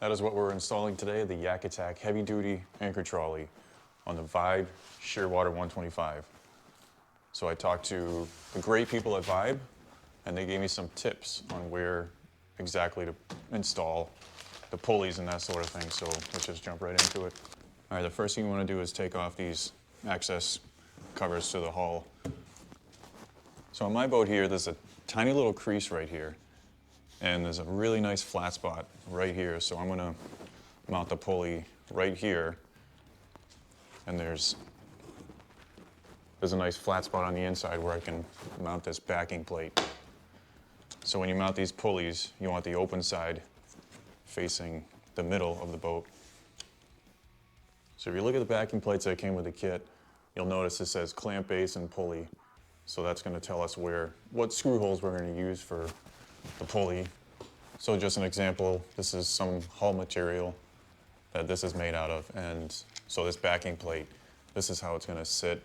That is what we're installing today, the YakAttack heavy duty anchor trolley on the Vibe Shearwater 125. So I talked to the great people at Vibe and they gave me some tips on where exactly to install the pulleys and that sort of thing. So let's just jump right into it. All right, the first thing you want to do is take off these access covers to the hull. So on my boat here, there's a tiny little crease right here. And there's a really nice flat spot right here. So I'm gonna mount the pulley right here. And there's a nice flat spot on the inside where I can mount this backing plate. So when you mount these pulleys, you want the open side facing the middle of the boat. So if you look at the backing plates that came with the kit, you'll notice it says clamp base and pulley. So that's gonna tell us what screw holes we're gonna use for the pulley. So just an example, this is some hull material that this is made out of. And so this backing plate, this is how it's gonna sit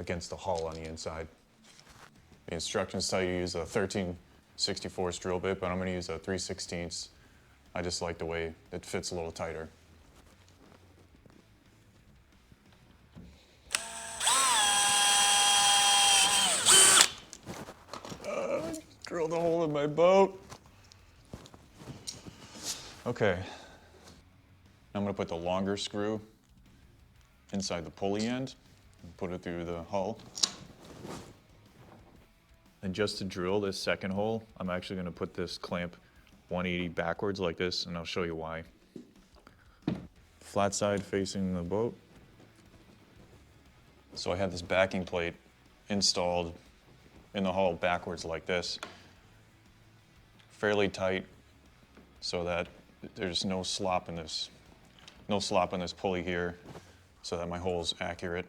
against the hull on the inside. The instructions tell you to use a 13/64 drill bit, but I'm gonna use a 3/16. I just like the way it fits a little tighter. Drilled a hole in my boat. Okay, I'm gonna put the longer screw inside the pulley end and put it through the hull. And just to drill this second hole, I'm actually gonna put this clamp 180 backwards like this, and I'll show you why. Flat side facing the boat. So I have this backing plate installed in the hull backwards like this, fairly tight so that there's no slop in this pulley here, so that my hole's accurate.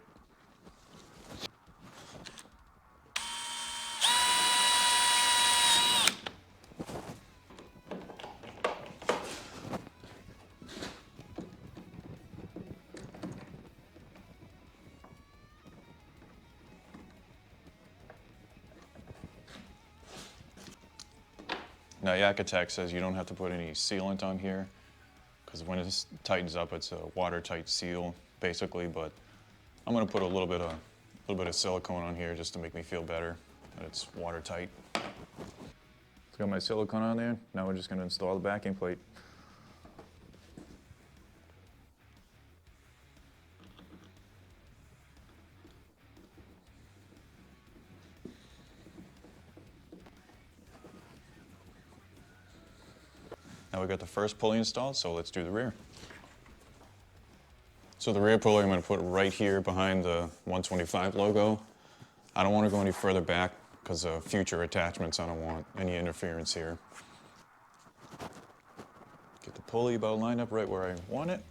Now YakAttack says you don't have to put any sealant on here because when it tightens up, it's a watertight seal basically. But I'm going to put a little bit of silicone on here just to make me feel better that it's watertight. It's got my silicone on there. Now we're just going to install the backing plate. Now we've got the first pulley installed, so let's do the rear. So the rear pulley I'm going to put right here behind the 125 logo. I don't want to go any further back because of future attachments. I don't want any interference here. Get the pulley about lined up right where I want it.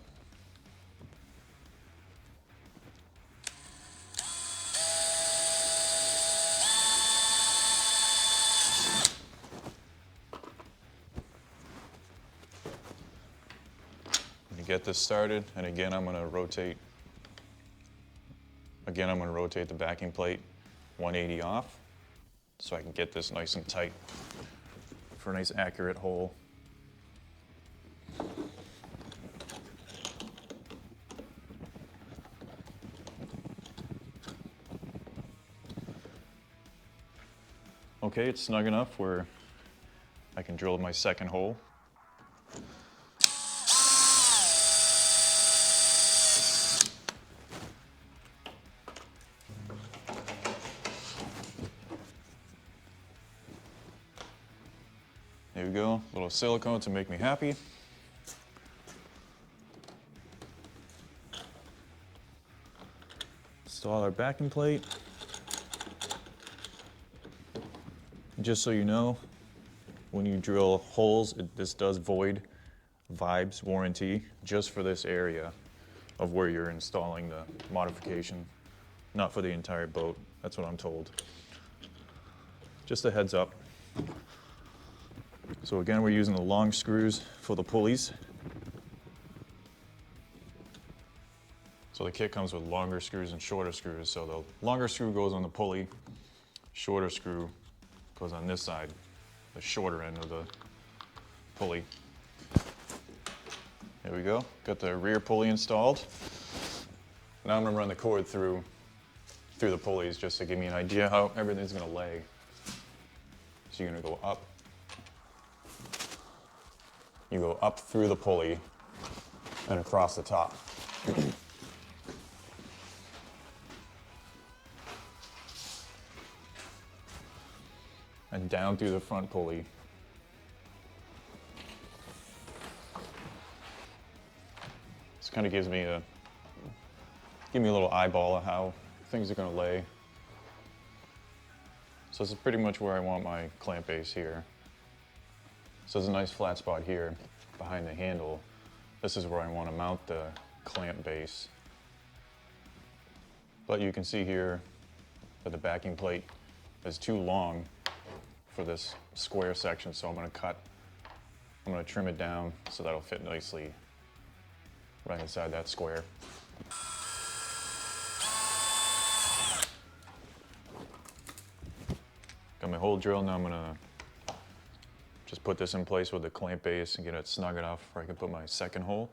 Get this started, and again I'm going to rotate the backing plate 180 off so I can get this nice and tight for a nice accurate hole. Okay, it's snug enough where I can drill my second hole. There we go, a little silicone to make me happy. Install our backing plate. Just so you know, when you drill holes, this does void Vibe's warranty just for this area of where you're installing the modification, not for the entire boat. That's what I'm told. Just a heads up. So again, we're using the long screws for the pulleys. So the kit comes with longer screws and shorter screws. So the longer screw goes on the pulley, shorter screw goes on this side, the shorter end of the pulley. There we go. Got the rear pulley installed. Now I'm gonna run the cord through the pulleys just to give me an idea how everything's gonna lay. So you're gonna go up. You go up through the pulley and across the top. And down through the front pulley. This kind of gives me a little eyeball of how things are gonna lay. So this is pretty much where I want my clamp base here. So there's a nice flat spot here behind the handle. This is where I want to mount the clamp base. But you can see here that the backing plate is too long for this square section, so I'm going to trim it down so that'll fit nicely right inside that square. Got my hole drill, now I'm going to just put this in place with the clamp base and get it snug enough where I can put my second hole.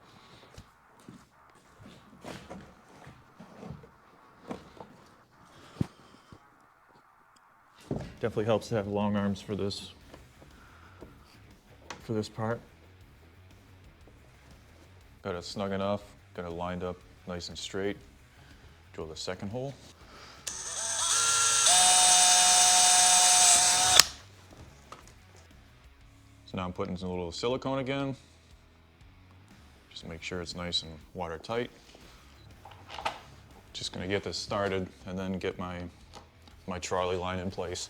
Definitely helps to have long arms for this part. Got it snug enough, got it lined up nice and straight. Drill the second hole. So now I'm putting some little silicone again. Just make sure it's nice and watertight. Just gonna get this started and then get my trolley line in place.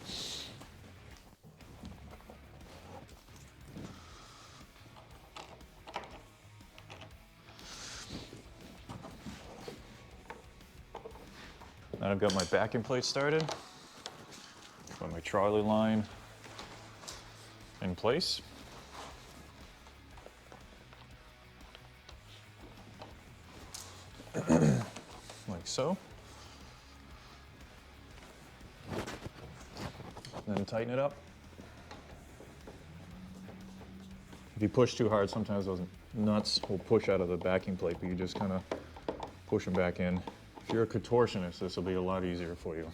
Now I've got my backing plate started. Got my trolley line in place. Like so. And then tighten it up. If you push too hard, sometimes those nuts will push out of the backing plate, but you just kind of push them back in. If you're a contortionist, this will be a lot easier for you.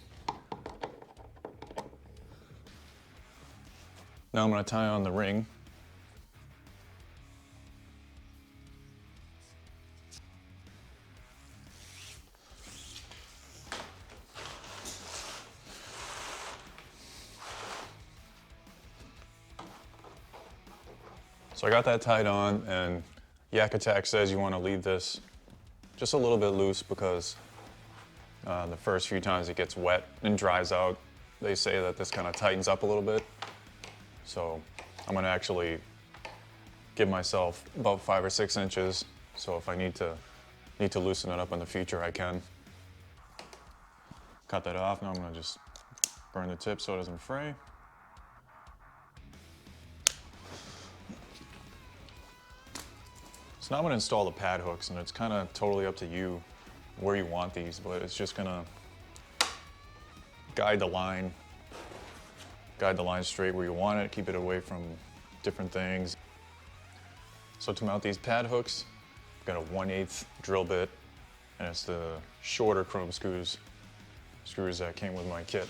Now I'm going to tie on the ring. So I got that tied on, and YakAttack says you want to leave this just a little bit loose because the first few times it gets wet and dries out, they say that this kind of tightens up a little bit. So I'm going to actually give myself about 5 or 6 inches, so if I need to loosen it up in the future, I can. Cut that off. Now I'm going to just burn the tip so it doesn't fray. So now I'm going to install the pad hooks, and it's kind of totally up to you where you want these, but it's just going to guide the line straight where you want it, keep it away from different things. So to mount these pad hooks, I've got a 1/8 drill bit, and it's the shorter chrome screws that came with my kit.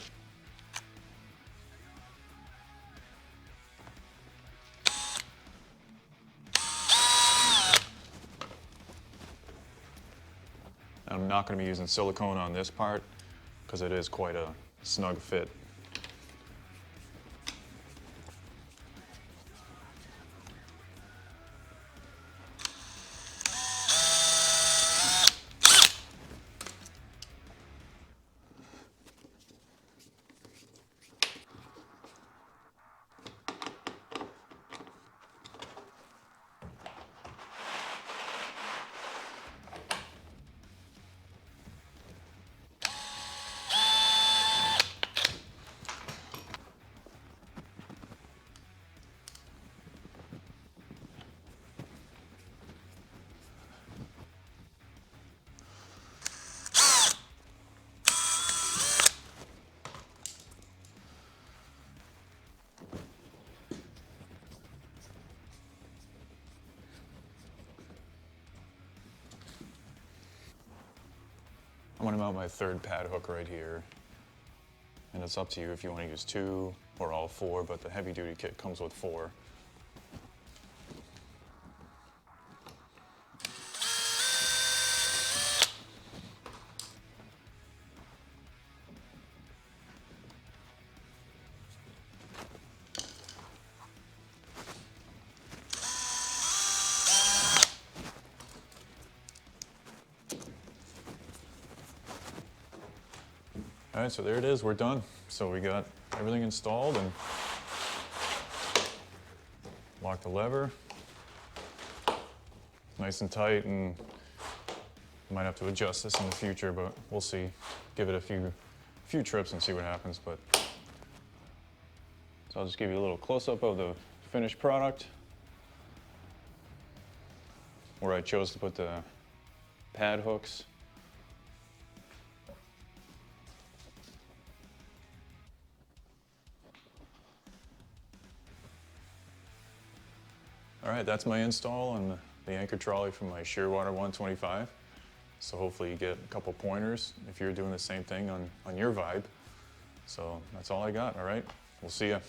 I'm not going to be using silicone on this part because it is quite a snug fit. I'm gonna mount my third pad hook right here. And it's up to you if you want to use 2 or all 4, but the heavy duty kit comes with 4. All right, so there it is, we're done. So we got everything installed and lock the lever. Nice and tight, and might have to adjust this in the future, but we'll see. Give it a few trips and see what happens. But so I'll just give you a little close-up of the finished product, where I chose to put the pad hooks. All right, that's my install on the anchor trolley from my Shearwater 125. So hopefully you get a couple pointers if you're doing the same thing on your vibe. So that's all I got, all right? We'll see ya.